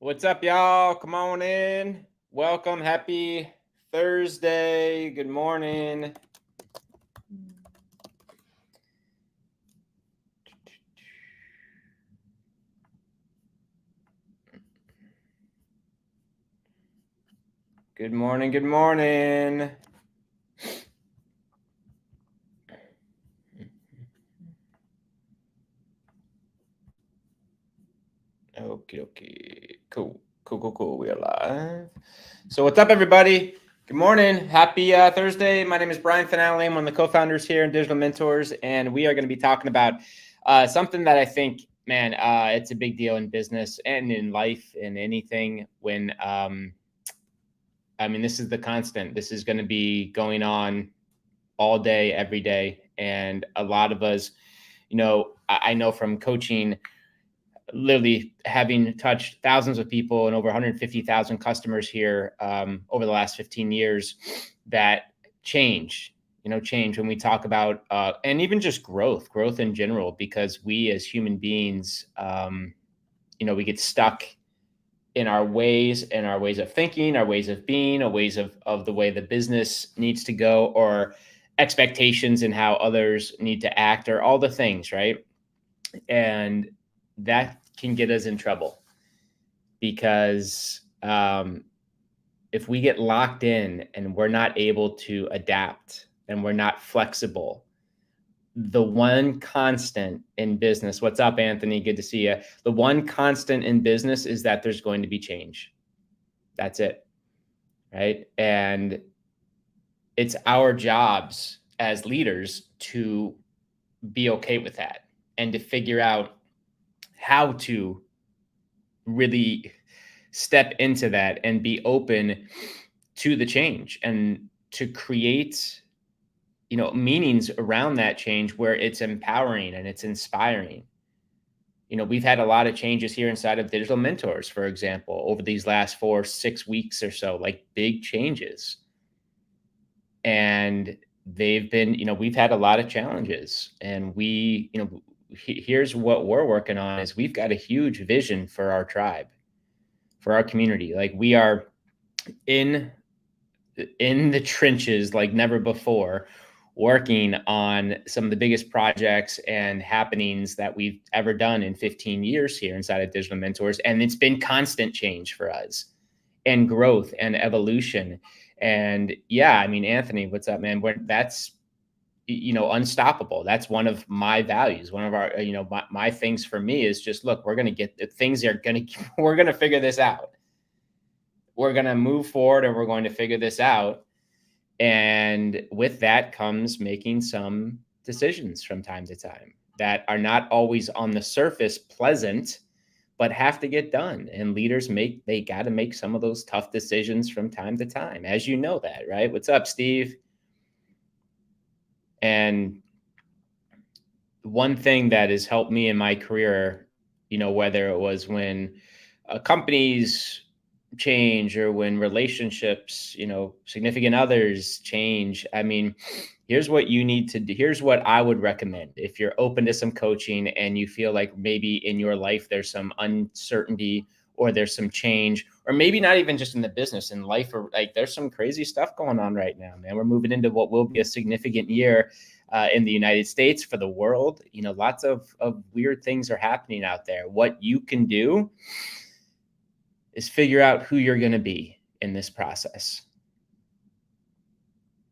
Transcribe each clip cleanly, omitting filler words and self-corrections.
What's up, y'all? Come on in. Welcome. Happy Thursday. Good morning. Good morning. Good morning. Okay. Cool. We are live. So, what's up, everybody? Good morning. Happy Thursday. My name is Brian Fanale. I'm one of the co-founders here in Digital Mentors, and we are going to be talking about something that I think, man, it's a big deal in business and in life and anything. This is the constant. This is going to be going on all day, every day, and a lot of us, I know from coaching, literally having touched thousands of people and over 150,000 customers here over the last 15 years, that change when we talk about and even just growth in general, because we as human beings, we get stuck in our ways of thinking, our ways of being, our ways of the way the business needs to go, or expectations and how others need to act, or all the things, right? And that can get us in trouble, because if we get locked in and we're not able to adapt and we're not flexible, the one constant in business — what's up, Anthony? Good to see you. The one constant in business is that there's going to be change. That's it. Right. And it's our jobs as leaders to be okay with that and to figure out how to really step into that and be open to the change, and to create meanings around that change where it's empowering and it's inspiring. We've had a lot of changes here inside of Digital Mentors, for example, over these last 4-6 weeks or so, like big changes. And they've been, we've had a lot of challenges, and here's what we're working on: is we've got a huge vision for our tribe, for our community. Like, we are in the trenches like never before, working on some of the biggest projects and happenings that we've ever done in 15 years here inside of Digital Mentors. And it's been constant change for us, and growth and evolution. And yeah, Anthony, what's up, man? That's unstoppable. That's one of my values. One of our, my things for me is just, look, we're going to we're going to figure this out. We're going to move forward, and we're going to figure this out. And with that comes making some decisions from time to time that are not always on the surface pleasant, but have to get done. And leaders they got to make some of those tough decisions from time to time, as you know that, right? What's up, Steve? And one thing that has helped me in my career, whether it was when companies change, or when relationships, significant others change. Here's what you need to do. Here's what I would recommend. If you're open to some coaching and you feel like maybe in your life there's some uncertainty, or there's some change, or maybe not even just in the business, in life, or like there's some crazy stuff going on right now, man. We're moving into what will be a significant year in the United States, for the world. Lots of weird things are happening out there. What you can do is figure out who you're going to be in this process.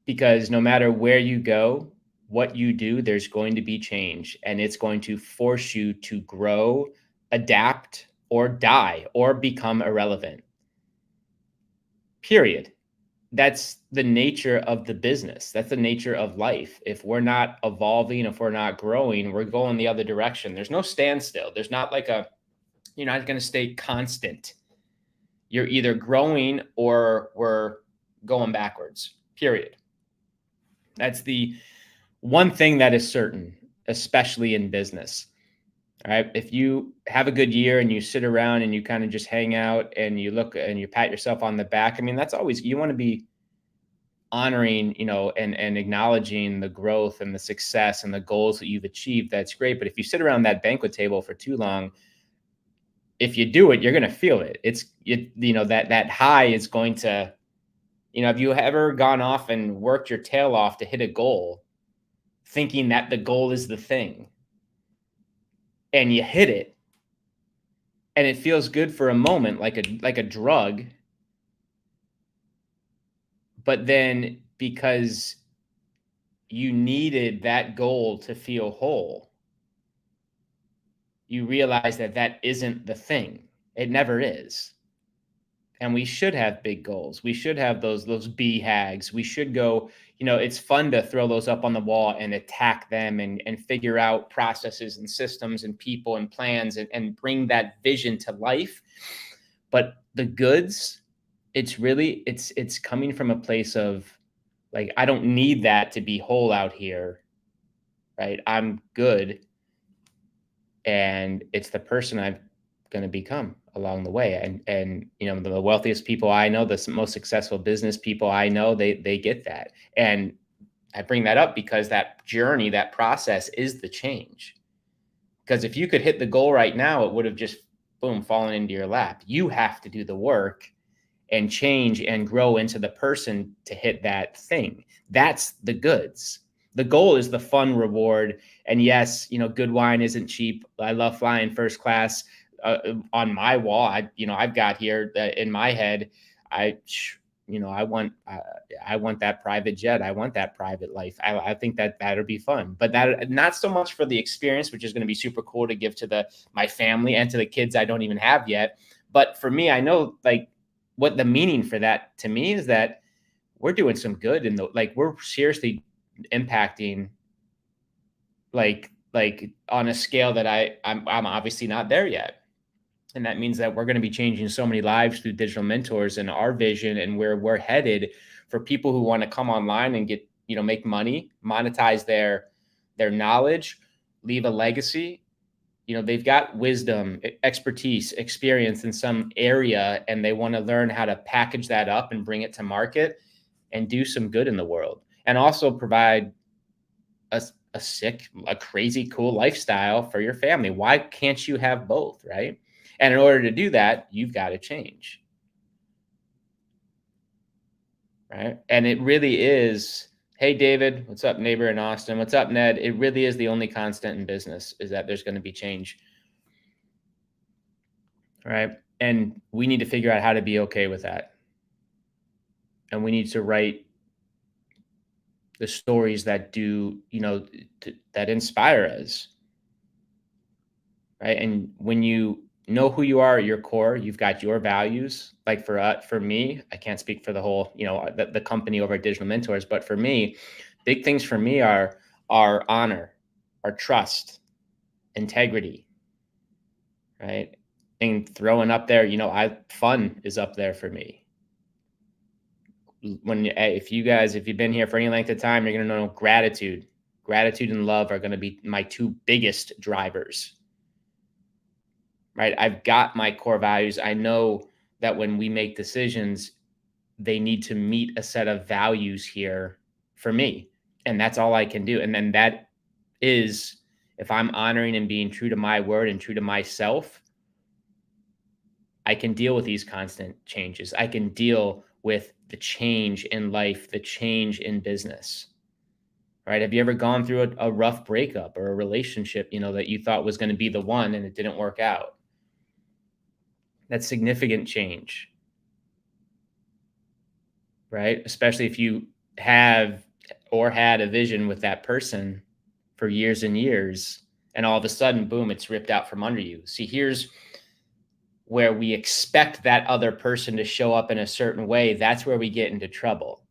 Because no matter where you go, what you do, there's going to be change, and it's going to force you to grow, adapt, or die, or become irrelevant. Period. That's the nature of the business. That's the nature of life. If we're not evolving, if we're not growing, we're going the other direction. There's no standstill. There's not like you're not going to stay constant. You're either growing or we're going backwards, period. That's the one thing that is certain, especially in business. All right. If you have a good year and you sit around and you kind of just hang out and you look and you pat yourself on the back, that's always — you want to be honoring, and acknowledging the growth and the success and the goals that you've achieved. That's great. But if you sit around that banquet table for too long, if you do it, you're going to feel it. That high is going to, have you ever gone off and worked your tail off to hit a goal thinking that the goal is the thing, and you hit it and it feels good for a moment, like a drug, but then because you needed that goal to feel whole, you realize that that isn't the thing. It never is. And we should have big goals. We should have those BHAGs. We should go, it's fun to throw those up on the wall and attack them and figure out processes and systems and people and plans and bring that vision to life. But the goods, it's coming from a place of like, I don't need that to be whole out here, right? I'm good. And it's the person I'm going to become along the way. And the wealthiest people I know, the most successful business people I know, they get that. And I bring that up because that journey, that process is the change. Because if you could hit the goal right now, it would have just boom fallen into your lap. You have to do the work and change and grow into the person to hit that thing. That's the goods. The goal is the fun reward. And yes, good wine isn't cheap. I love flying first class. On my wall, I've got here that in my head, I want that private jet. I want that private life. I think that'll be fun, but that not so much for the experience, which is going to be super cool to give to my family and to the kids I don't even have yet. But for me, I know like what the meaning for that to me is that we're doing some good we're seriously impacting like on a scale that I'm obviously not there yet. And that means that we're going to be changing so many lives through digital mentors and our vision and where we're headed for people who want to come online and get, make money, monetize their knowledge, leave a legacy. They've got wisdom, expertise, experience in some area, and they want to learn how to package that up and bring it to market and do some good in the world, and also provide a crazy cool lifestyle for your family. Why can't you have both, right? And in order to do that, you've got to change, right? And it really is, hey, David, what's up, neighbor in Austin? What's up, Ned? It really is the only constant in business is that there's going to be change, right? And we need to figure out how to be okay with that. And we need to write the stories that that inspire us, right? And when you know who you are at your core, you've got your values. Like for me, I can't speak for the whole, the company over at Digital Mentors, but for me, big things for me are honor, our trust, integrity, right? And throwing up there, fun is up there for me. If you've been here for any length of time, you're going to know gratitude and love are going to be my two biggest drivers. Right? I've got my core values. I know that when we make decisions, they need to meet a set of values here for me. And that's all I can do. And then that is, if I'm honoring and being true to my word and true to myself, I can deal with these constant changes. I can deal with the change in life, the change in business. Right? Have you ever gone through a rough breakup or a relationship, that you thought was going to be the one and it didn't work out? That's significant change, right? Especially if you have or had a vision with that person for years and years, and all of a sudden, boom, it's ripped out from under you. See, here's where we expect that other person to show up in a certain way. That's where we get into trouble,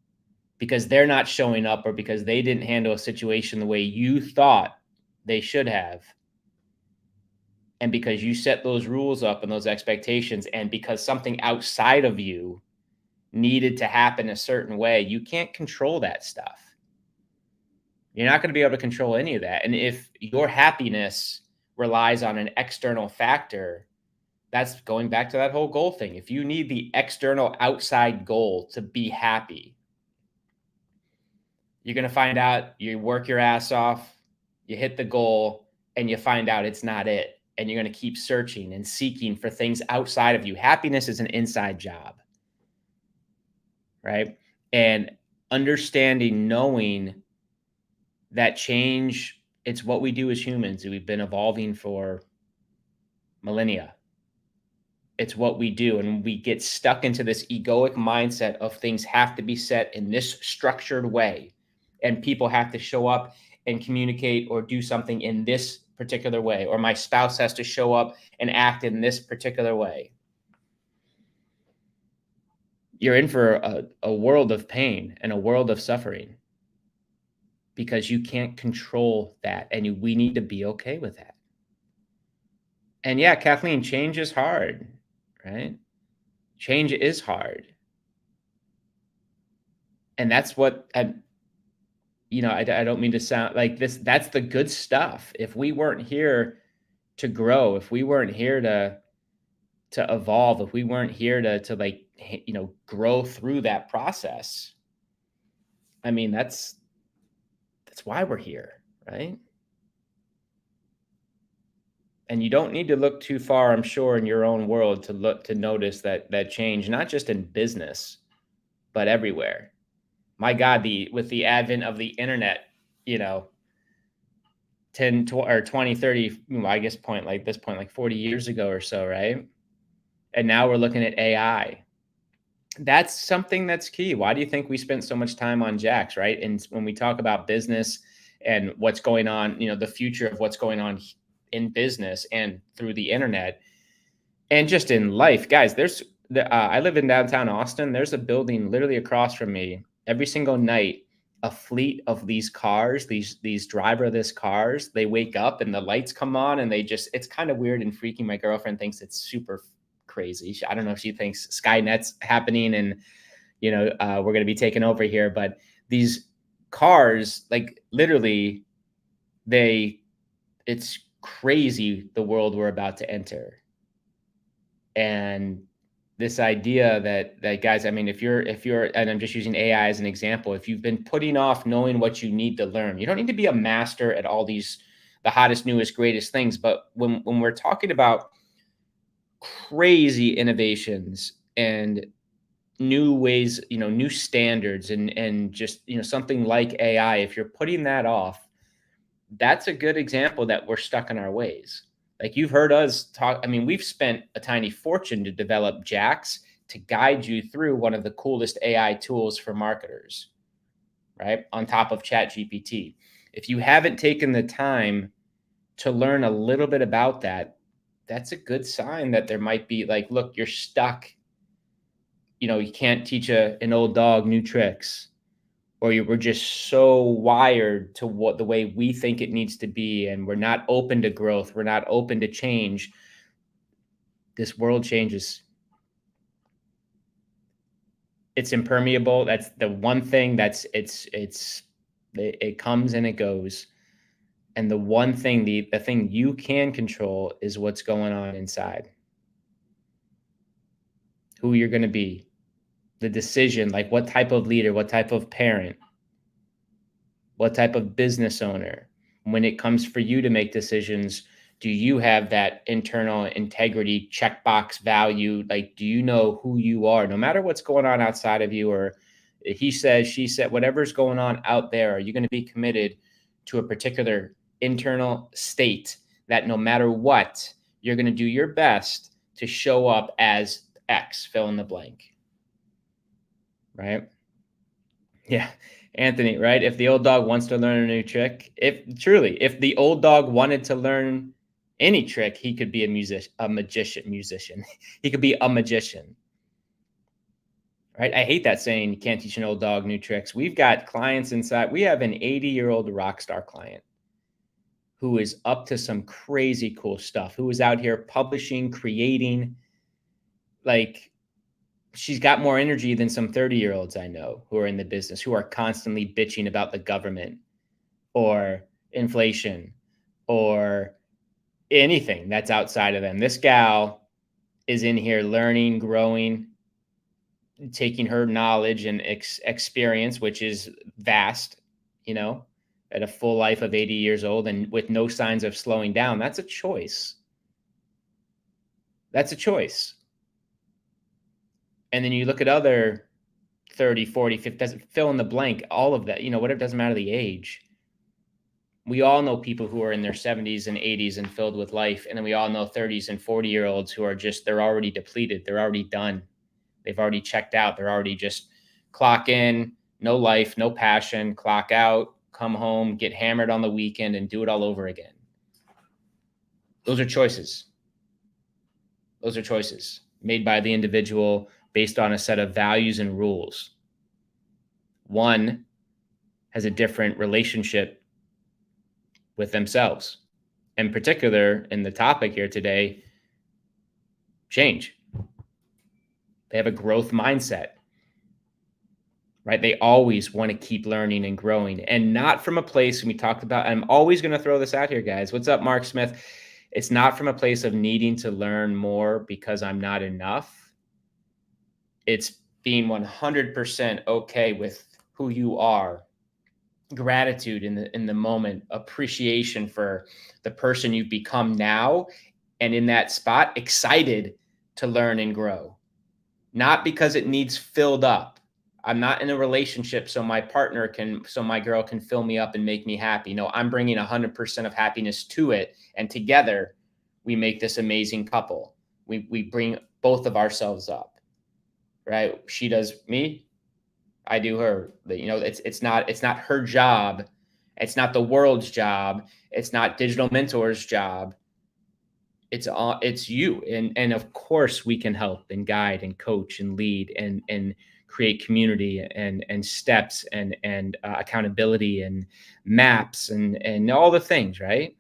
because they're not showing up or because they didn't handle a situation the way you thought they should have. And because you set those rules up and those expectations, and because something outside of you needed to happen a certain way, you can't control that stuff. You're not going to be able to control any of that. And if your happiness relies on an external factor, that's going back to that whole goal thing. If you need the external outside goal to be happy, you're going to find out you work your ass off, you hit the goal, and you find out it's not it. and you're going to keep searching and seeking for things outside of you. Happiness is an inside job, right? And understanding, knowing that change, it's what we do as humans. We've been evolving for millennia. It's what we do. And we get stuck into this egoic mindset of things have to be set in this structured way. And people have to show up and communicate or do something in this particular way. Or my spouse has to show up and act in this particular way. You're in for a world of pain and a world of suffering because you can't control that. And we need to be okay with that. And yeah, Kathleen, change is hard, right? Change is hard. And that's what I don't mean to sound like this. That's the good stuff. If we weren't here to grow, if we weren't here to evolve, if we weren't here to like, grow through that process, I mean, that's why we're here, right? And you don't need to look too far, I'm sure, in your own world to notice that change, not just in business, but everywhere. My God, with the advent of the internet, 10 or 20, 30, I guess like 40 years ago or so, right? And now we're looking at AI. That's something that's key. Why do you think we spent so much time on Jax, right? And when we talk about business and what's going on, the future of what's going on in business and through the internet and just in life, guys, I live in downtown Austin. There's a building literally across from me. Every single night, a fleet of these cars, these driverless cars, they wake up and the lights come on and it's kind of weird and freaky. My girlfriend thinks it's super crazy. I don't know if she thinks Skynet's happening and, we're going to be taken over here. But these cars, like literally, it's crazy the world we're about to enter. And this idea that guys, I mean, if you're, and I'm just using AI as an example, if you've been putting off knowing what you need to learn, you don't need to be a master at all the hottest, newest, greatest things. But when we're talking about crazy innovations and new ways, new standards and just, something like AI, if you're putting that off, that's a good example that we're stuck in our ways. Like you've heard us talk. I mean, we've spent a tiny fortune to develop Jax to guide you through one of the coolest AI tools for marketers, right? On top of ChatGPT. If you haven't taken the time to learn a little bit about that, that's a good sign that there might be like, look, you're stuck. You can't teach an old dog new tricks, or we're just so wired to the way we think it needs to be, and we're not open to growth. We're not open to change. This world changes. It's impermeable. That's the one thing it comes and it goes. And the one thing, the thing you can control is what's going on inside. Who you're going to be. The decision, like what type of leader, what type of parent, what type of business owner. When it comes for you to make decisions, do you have that internal integrity, checkbox value? Like, do you know who you are? No matter what's going on outside of you, or he said, she said, whatever's going on out there, are you going to be committed to a particular internal state that no matter what, you're going to do your best to show up as X, fill in the blank? Right? Yeah. Anthony, right? If the old dog wants to learn a new trick, if the old dog wanted to learn any trick, he could be a musician. He could be a magician. Right? I hate that saying, you can't teach an old dog new tricks. We've got clients inside. We have an 80-year-old rock star client who is up to some crazy cool stuff, who is out here publishing, creating, like, she's got more energy than some 30-year-olds I know who are in the business, who are constantly bitching about the government or inflation or anything that's outside of them. This gal is in here learning, growing, taking her knowledge and experience, which is vast, at a full life of 80 years old and with no signs of slowing down. That's a choice. That's a choice. And then you look at other 30, 40, 50, doesn't fill in the blank, all of that, whatever, doesn't matter the age. We all know people who are in their 70s and 80s and filled with life. And then we all know 30s and 40-year-olds who are they're already depleted. They're already done. They've already checked out. They're already just clock in, no life, no passion, clock out, come home, get hammered on the weekend, and do it all over again. Those are choices. Those are choices made by the individual based on a set of values and rules. One has a different relationship with themselves. In particular, in the topic here today, change. They have a growth mindset, right? They always want to keep learning and growing, and not from a place, and we talked about, I'm always going to throw this out here, guys. What's up, Mark Smith? It's not from a place of needing to learn more because I'm not enough. It's being 100% okay with who you are, gratitude in the moment, appreciation for the person you've become now, and in that spot, excited to learn and grow. Not because it needs filled up. I'm not in a relationship so my girl can fill me up and make me happy. No, I'm bringing 100% of happiness to it, and together we make this amazing couple. We bring both of ourselves up, right? She does me, I do her. It's not her job. It's not the world's job. It's not Digital Mentor's job. It's you. And of course we can help and guide and coach and lead and create community and steps and accountability and maps and all the things, right?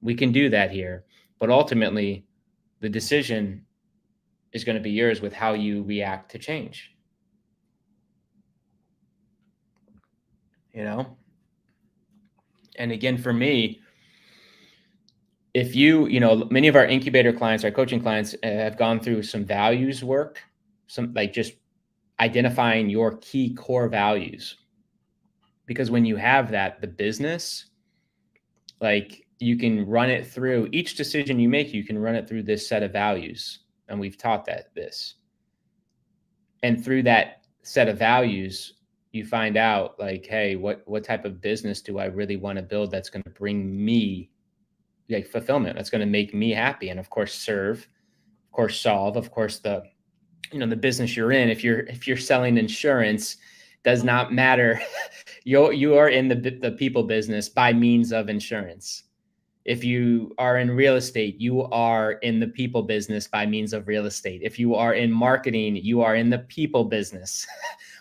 We can do that here, but ultimately the decision is going to be yours with how you react to change. And again, for me, if many of our incubator clients, our coaching clients have gone through some values work, some like just identifying your key core values. Because when you have that, the business, like you can run it through each decision you make, you can run it through this set of values. And we've taught this. And through that set of values, you find out like, hey, what type of business do I really want to build that's going to bring me like fulfillment, that's going to make me happy, and of course serve, of course solve, of course the business you're in. If you're selling insurance, does not matter. You are in the people business by means of insurance. If you are in real estate, you are in the people business by means of real estate. If you are in marketing, you are in the people business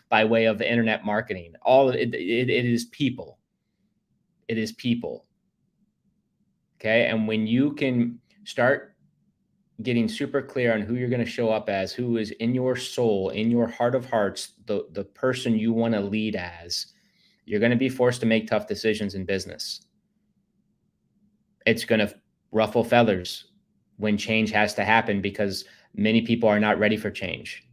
by way of the internet marketing. All it is people. It is people. Okay. And when you can start getting super clear on who you're going to show up as, who is in your soul, in your heart of hearts, the person you want to lead as, you're going to be forced to make tough decisions in business. It's going to ruffle feathers when change has to happen because many people are not ready for change.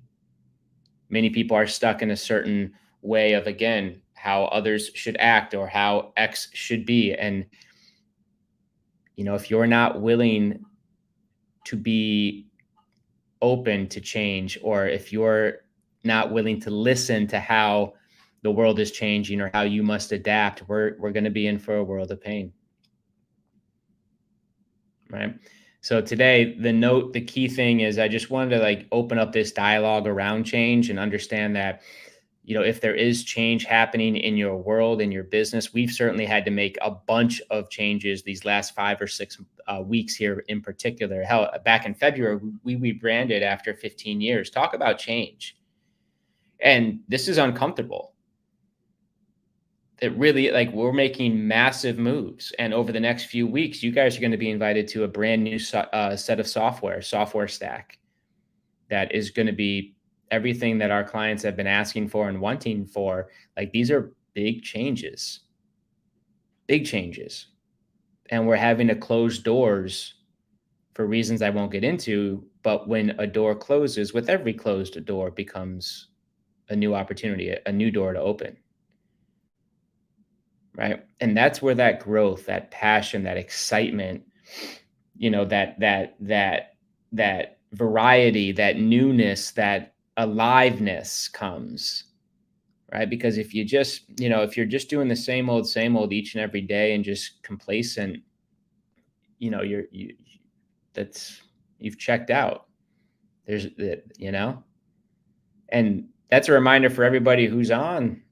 Many people are stuck in a certain way of, again, how others should act or how X should be. And if you're not willing to be open to change, or if you're not willing to listen to how the world is changing or how you must adapt, we're going to be in for a world of pain. Right. So today, the key thing is I just wanted to open up this dialogue around change and understand that if there is change happening in your world, in your business, we've certainly had to make a bunch of changes these last 5 or 6 weeks here in particular. Hell, back in February, we rebranded after 15 years. Talk about change. And this is uncomfortable. It really, we're making massive moves. And over the next few weeks, you guys are going to be invited to a brand new set of software stack that is going to be everything that our clients have been asking for and wanting for. These are big changes. And we're having to close doors for reasons I won't get into. But when a door closes, with every closed door becomes a new opportunity, a new door to open. Right. And that's where that growth, that passion, that excitement, that variety, that newness, that aliveness comes, right? Because if if you're just doing the same old each and every day and just complacent, you that's you've checked out. There's that, and that's a reminder for everybody who's on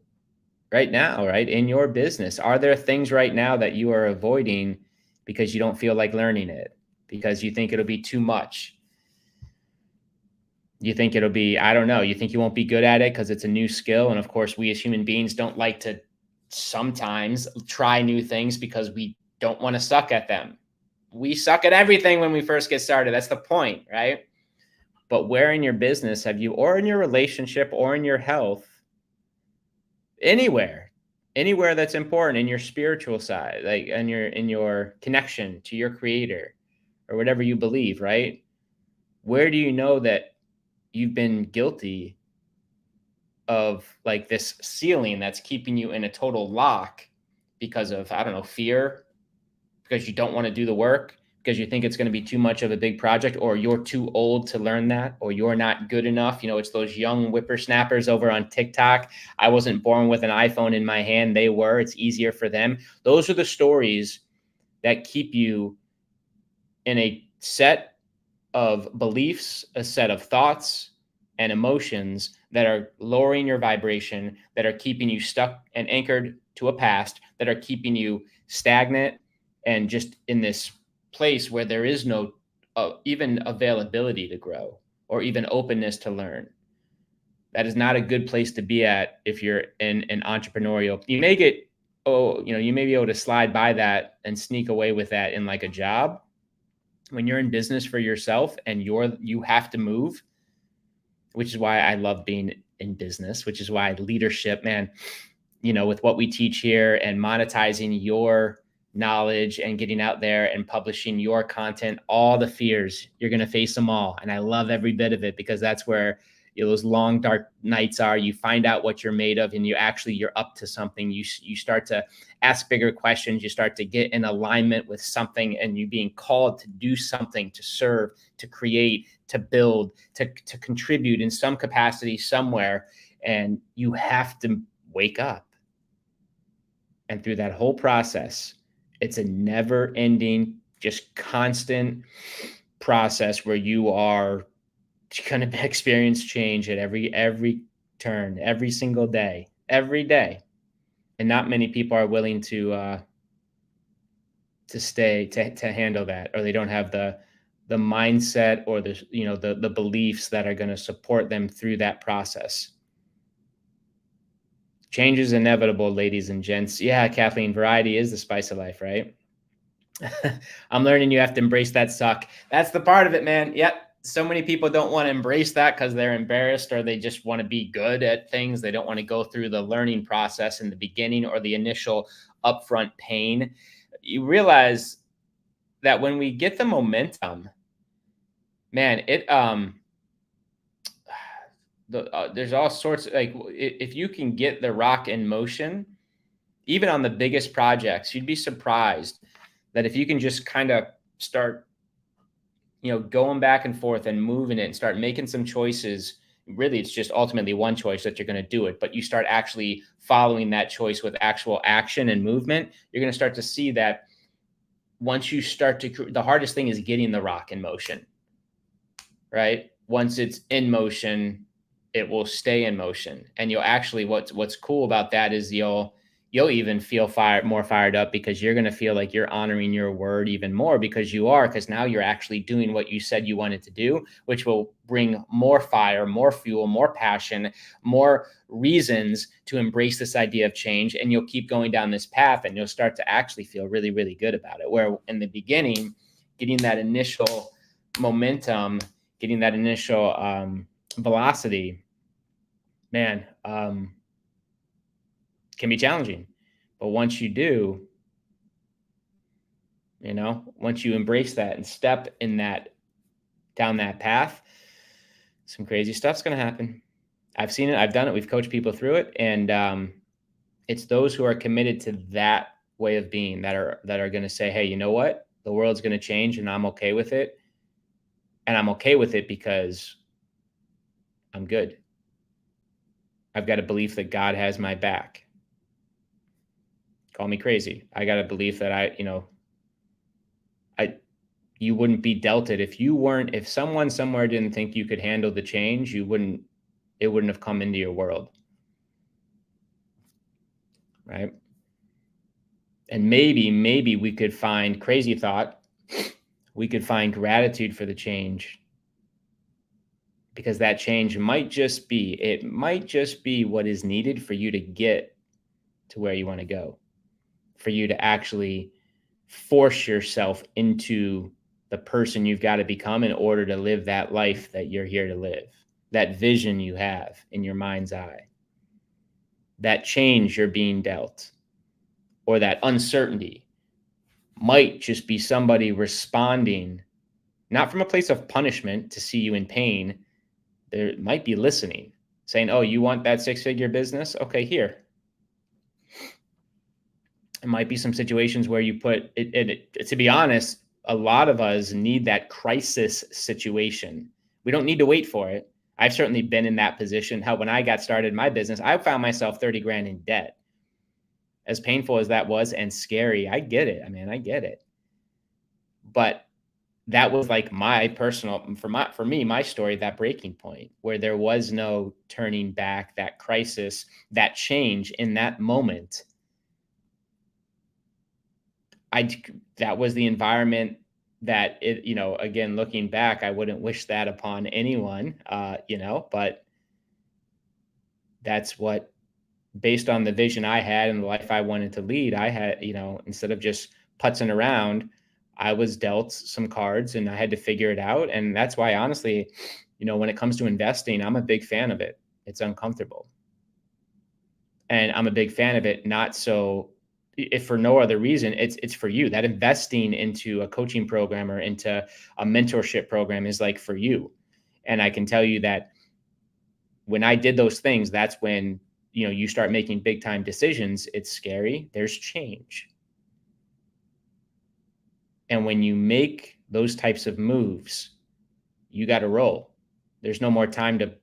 right now, right? In your business, are there things right now that you are avoiding because you don't feel like learning it, because you think it'll be too much? You think it'll be, I don't know, you think you won't be good at it because it's a new skill. And of course, we as human beings don't like to sometimes try new things because we don't want to suck at them. We suck at everything when we first get started. That's the point, right? But where in your business have you, or in your relationship, or in your health, anywhere that's important, in your spiritual side, like in your connection to your creator or whatever you believe, right? Where do you know that you've been guilty of like this ceiling that's keeping you in a total lock because of, I don't know, fear, because you don't want to do the work, because you think it's going to be too much of a big project, or you're too old to learn that, or you're not good enough. It's those young whippersnappers over on TikTok. I wasn't born with an iPhone in my hand. They were. It's easier for them. Those are the stories that keep you in a set of beliefs, a set of thoughts and emotions that are lowering your vibration, that are keeping you stuck and anchored to a past, that are keeping you stagnant and just in this place where there is no even availability to grow or even openness to learn. That is not a good place to be at if you're in an entrepreneurial. You may get, you may be able to slide by that and sneak away with that in like a job. When you're in business for yourself and you have to move, which is why I love being in business, which is why leadership, man, with what we teach here and monetizing your knowledge and getting out there and publishing your content, all the fears, you're going to face them all. And I love every bit of it, because that's where those long, dark nights are. You find out what you're made of, and you're up to something. You start to ask bigger questions. You start to get in alignment with something, and you being called to do something, to serve, to create, to build, to contribute in some capacity somewhere. And you have to wake up. And through that whole process, it's a never ending, just constant process where you are going to experience change at every turn, every single day, every day. And not many people are willing to stay, to handle that, or they don't have the mindset or the beliefs that are going to support them through that process. Change is inevitable, ladies and gents. Yeah, Kathleen, variety is the spice of life, right? I'm learning you have to embrace that suck. That's the part of it, man. Yep. So many people don't want to embrace that because they're embarrassed, or they just want to be good at things. They don't want to go through the learning process in the beginning or the initial upfront pain. You realize that when we get the momentum, man, there's all sorts of, like, if you can get the rock in motion, even on the biggest projects, you'd be surprised that if you can just kind of start, going back and forth and moving it and start making some choices. Really, it's just ultimately one choice that you're going to do it, but you start actually following that choice with actual action and movement. You're going to start to see that once you start to, the hardest thing is getting the rock in motion, right? Once it's in motion, it will stay in motion. And you'll actually, what's cool about that is you'll even feel more fired up, because you're going to feel like you're honoring your word even more, because now you're actually doing what you said you wanted to do, which will bring more fire, more fuel, more passion, more reasons to embrace this idea of change. And you'll keep going down this path, and you'll start to actually feel really, really good about it. Where in the beginning, getting that initial momentum, getting that initial velocity, man, can be challenging. But once you do, once you embrace that and step down that path, some crazy stuff's going to happen. I've seen it. I've done it. We've coached people through it. And it's those who are committed to that way of being that are going to say, hey, you know what? The world's going to change, and I'm okay with it. And I'm okay with it because I'm good. I've got a belief that God has my back. Call me crazy. I got a belief that you wouldn't be dealt it if someone somewhere didn't think you could handle the change, it wouldn't have come into your world. Right? And maybe we could find crazy thought. We could find gratitude for the change, because that change might just be what is needed for you to get to where you want to go, for you to actually force yourself into the person you've got to become in order to live that life that you're here to live, that vision you have in your mind's eye, that change you're being dealt, or that uncertainty might just be somebody responding, not from a place of punishment to see you in pain. There might be listening, saying, oh, you want that 6-figure business? Okay, here. It might be some situations where you put it, to be honest, a lot of us need that crisis situation. We don't need to wait for it. I've certainly been in that position. How when I got started in my business, I found myself 30 grand in debt. As painful as that was and scary, I get it. I mean, I get it. But that was like my personal, for me, my story, that breaking point where there was no turning back, that crisis, that change in that moment. That was the environment that again, looking back, I wouldn't wish that upon anyone, but that's what, based on the vision I had and the life I wanted to lead, I had, instead of just putzing around, I was dealt some cards and I had to figure it out. And that's why, honestly, when it comes to investing, I'm a big fan of it. It's uncomfortable. And I'm a big fan of it, not so if for no other reason, it's for you. That investing into a coaching program or into a mentorship program is like for you. And I can tell you that when I did those things, that's when, you start making big time decisions. It's scary. There's change. And when you make those types of moves, you got to roll. There's no more time to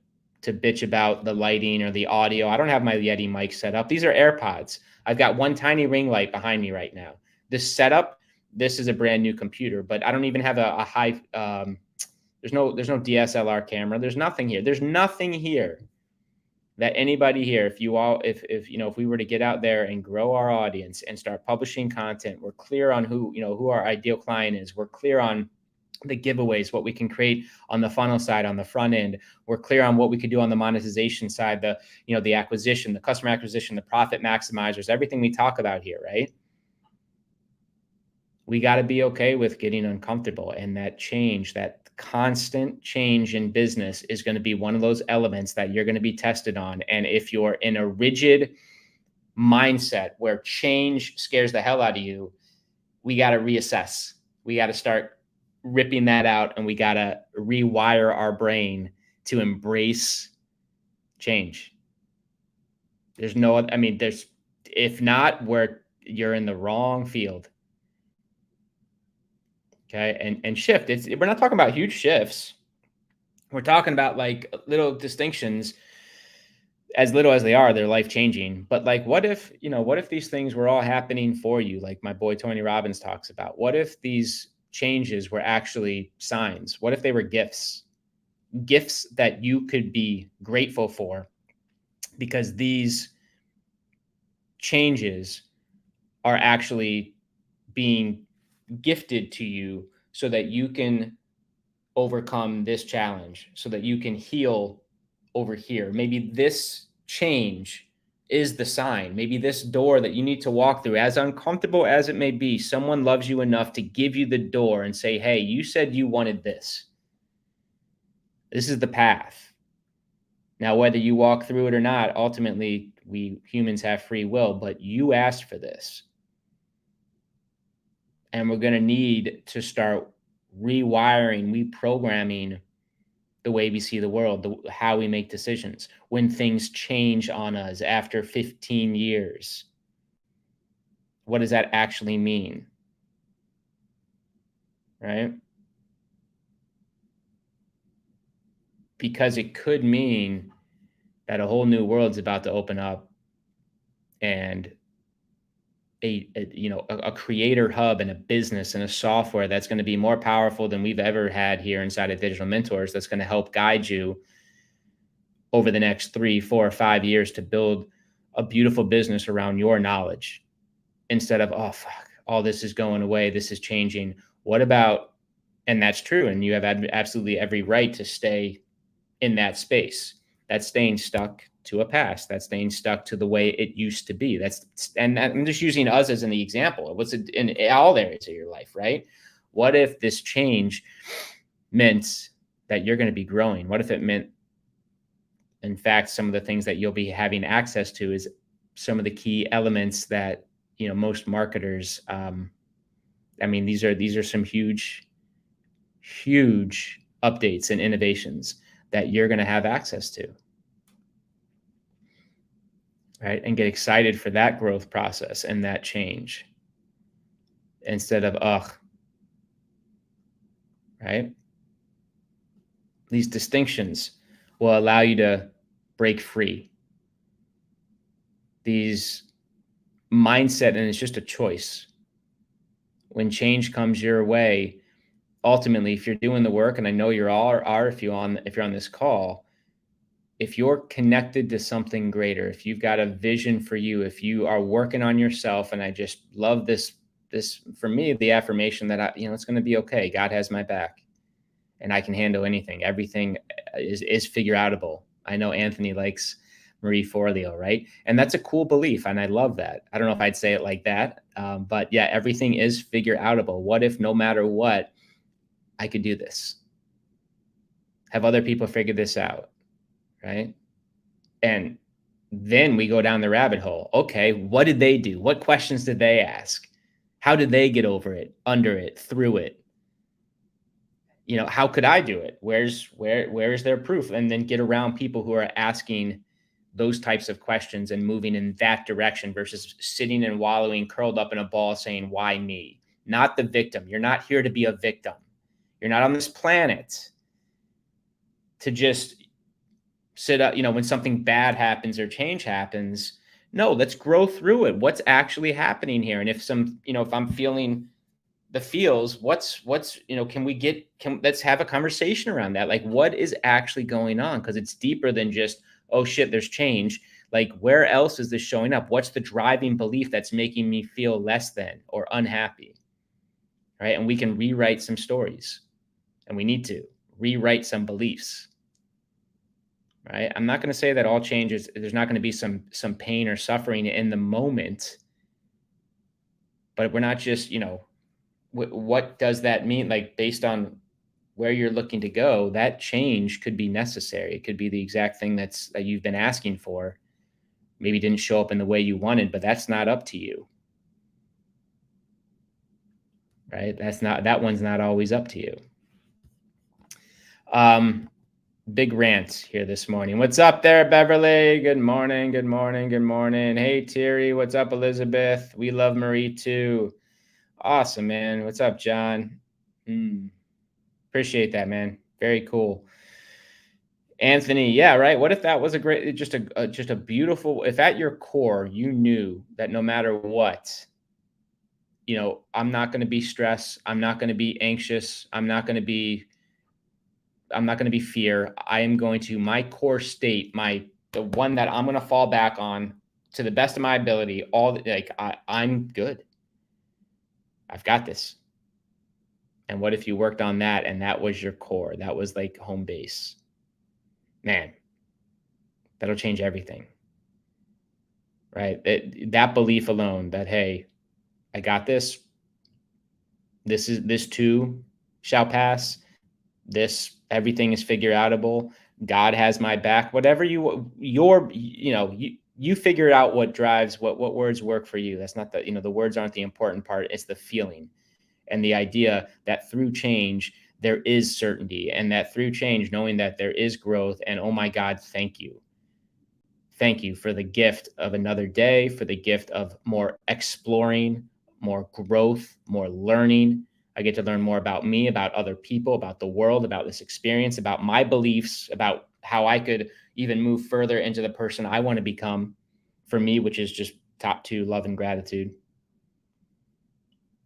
bitch about the lighting or the audio. I don't have my Yeti mic set up. These are AirPods. I've got one tiny ring light behind me right now. This setup, this is a brand new computer, but I don't even have a high, there's no DSLR camera. There's nothing here. There's nothing here that anybody here, if we were to get out there and grow our audience and start publishing content, we're clear on who our ideal client is. We're clear on the giveaways, what we can create on the funnel side, on the front end. We're clear on what we could do on the monetization side, the acquisition, the customer acquisition, the profit maximizers, everything we talk about here, right? We got to be okay with getting uncomfortable, and that change, that constant change in business is going to be one of those elements that you're going to be tested on. And if you're in a rigid mindset where change scares the hell out of you, we got to reassess. We got to start ripping that out, and we got to rewire our brain to embrace change. If not, you're in the wrong field. Okay. And shift. We're not talking about huge shifts. We're talking about like little distinctions. As little as they are, they're life changing. But like, what if these things were all happening for you? Like my boy Tony Robbins talks about. What if these changes were actually signs? What if they were gifts that you could be grateful for, because these changes are actually being gifted to you so that you can overcome this challenge, so that you can heal over here. Maybe this change is the sign. Maybe this door that you need to walk through, as uncomfortable as it may be, someone loves you enough to give you the door and say, hey, you said you wanted this. This is the path. Now, whether you walk through it or not, ultimately, we humans have free will, but you asked for this. And we're going to need to start rewiring, reprogramming the way we see the world, how we make decisions. When things change on us after 15 years, what does that actually mean? right? Because it could mean that a whole new world's about to open up, and a creator hub and a business and a software that's going to be more powerful than we've ever had here inside of Digital Mentors, that's going to help guide you over the next 3, 4, 5 years to build a beautiful business around your knowledge, instead of, oh fuck, all this is going away, this is changing. What about, and that's true, and you have absolutely every right to stay in that space. That's staying stuck to a past. That's staying stuck to the way it used to be. And I'm just using us as an example. What's it in all areas of your life, right? What if this change meant that you're going to be growing? What if it meant, in fact, some of the things that you'll be having access to is some of the key elements that, most marketers, I mean, these are some huge, huge updates and innovations that you're going to have access to, right? And get excited for that growth process and that change, instead of, ugh, right? These distinctions will allow you to break free. These mindset, and it's just a choice. When change comes your way, ultimately, if you're doing the work, and I know you're all are, if you're on this call, if you're connected to something greater, if you've got a vision for you, if you are working on yourself, and I just love this for me, the affirmation that it's going to be okay. God has my back, and I can handle anything. Everything is figure outable. I know Anthony likes Marie Forleo, right? And that's a cool belief, and I love that. I don't know if I'd say it like that, but yeah, everything is figure outable. What if, no matter what, I could do this? Have other people figured this out, right? And then we go down the rabbit hole. Okay, what did they do? What questions did they ask? How did they get over it, under it, through it? How could I do it? Where is their proof? And then get around people who are asking those types of questions and moving in that direction, versus sitting and wallowing, curled up in a ball, saying, why me? Not the victim. You're not here to be a victim. You're not on this planet to just sit up, when something bad happens or change happens. No, let's grow through it. What's actually happening here? And if I'm feeling the feels, let's have a conversation around that. Like, what is actually going on? Because it's deeper than just, oh shit, there's change. Like, where else is this showing up? What's the driving belief that's making me feel less than or unhappy? Right. And we can rewrite some stories, and we need to rewrite some beliefs. Right. I'm not going to say that all changes, there's not going to be some pain or suffering in the moment, but we're not just, what does that mean? Like, based on where you're looking to go, that change could be necessary. It could be the exact thing that you've been asking for. Maybe didn't show up in the way you wanted, but that's not up to you. Right. That one's not always up to you. Big rant here this morning. What's up there, Beverly? Good morning. Good morning. Good morning. Hey, Terry. What's up, Elizabeth? We love Marie too. Awesome, man. What's up, John? Appreciate that, man. Very cool. Anthony, yeah, right. What if that was just a beautiful, if at your core you knew that no matter what, I'm not going to be stressed, I'm not going to be anxious, I'm not going to be fear. I am going to, my core state, the one that I'm going to fall back on to the best of my ability, I'm good. I've got this. And what if you worked on that, and that was your core? That was like home base. Man, that'll change everything. Right? That belief alone that, hey, I got this. This too shall pass. Everything is figure outable. God has my back. Whatever you figure out what drives, what words work for you. That's not the words aren't the important part. It's the feeling, and the idea that through change there is certainty, and that through change, knowing that there is growth. And oh my God, thank you. Thank you for the gift of another day, for the gift of more exploring, more growth, more learning, I get to learn more about me, about other people, about the world, about this experience, about my beliefs, about how I could even move further into the person I want to become for me, which is just top two, love and gratitude.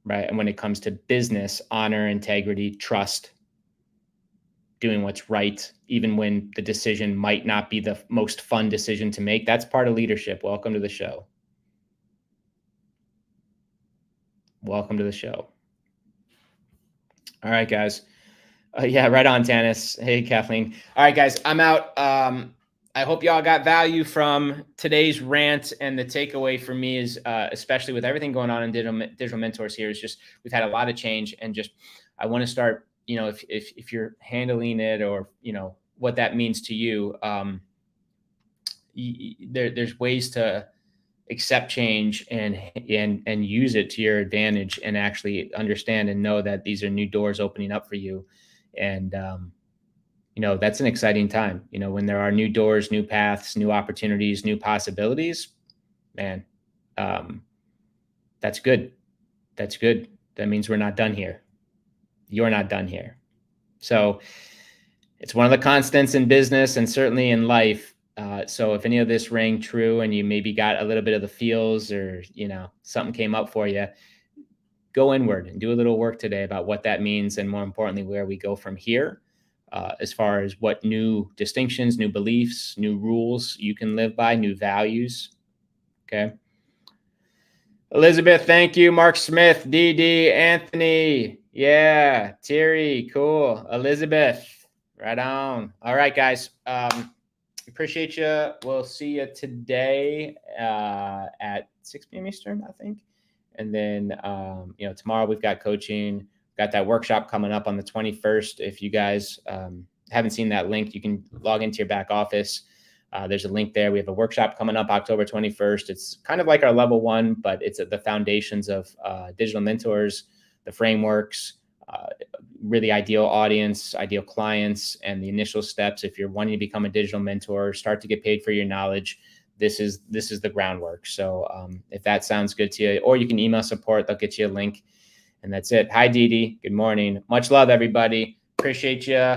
Right. And when it comes to business, honor, integrity, trust, doing what's right, even when the decision might not be the most fun decision to make. That's part of leadership. Welcome to the show. Welcome to the show. All right, guys. Yeah, right on, Tanis. Hey, Kathleen. All right, guys, I'm out. I hope y'all got value from today's rant. And the takeaway for me is, especially with everything going on in digital mentors here, is just we've had a lot of change, and just I want to start. If you're handling it, or what that means to you, there's ways to accept change and use it to your advantage, and actually understand and know that these are new doors opening up for you. And that's an exciting time, when there are new doors, new paths, new opportunities, new possibilities. Man, that's good. That means we're not done here. You're not done here. So it's one of the constants in business, and certainly in life. So if any of this rang true, and you maybe got a little bit of the feels, or something came up for you, go inward and do a little work today about what that means, and more importantly, where we go from here, as far as what new distinctions, new beliefs, new rules you can live by, new values. Okay. Elizabeth, thank you. Mark Smith, DD, Anthony. Yeah. Terry, cool. Elizabeth, right on. All right, guys. Appreciate you. We'll see you today at 6 p.m. Eastern, I think. And then, tomorrow we've got coaching, got that workshop coming up on the 21st. If you guys haven't seen that link, you can log into your back office. There's a link there. We have a workshop coming up October 21st. It's kind of like our level 1, but it's the foundations of digital mentors, the frameworks, really ideal audience, ideal clients, and the initial steps. If you're wanting to become a digital mentor, start to get paid for your knowledge, this is the groundwork. So if that sounds good to you, or you can email support, they'll get you a link. And that's it. Hi, Dee. Good morning. Much love, everybody. Appreciate you.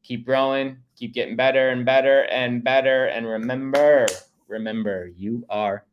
Keep growing. Keep getting better and better and better. And remember, you are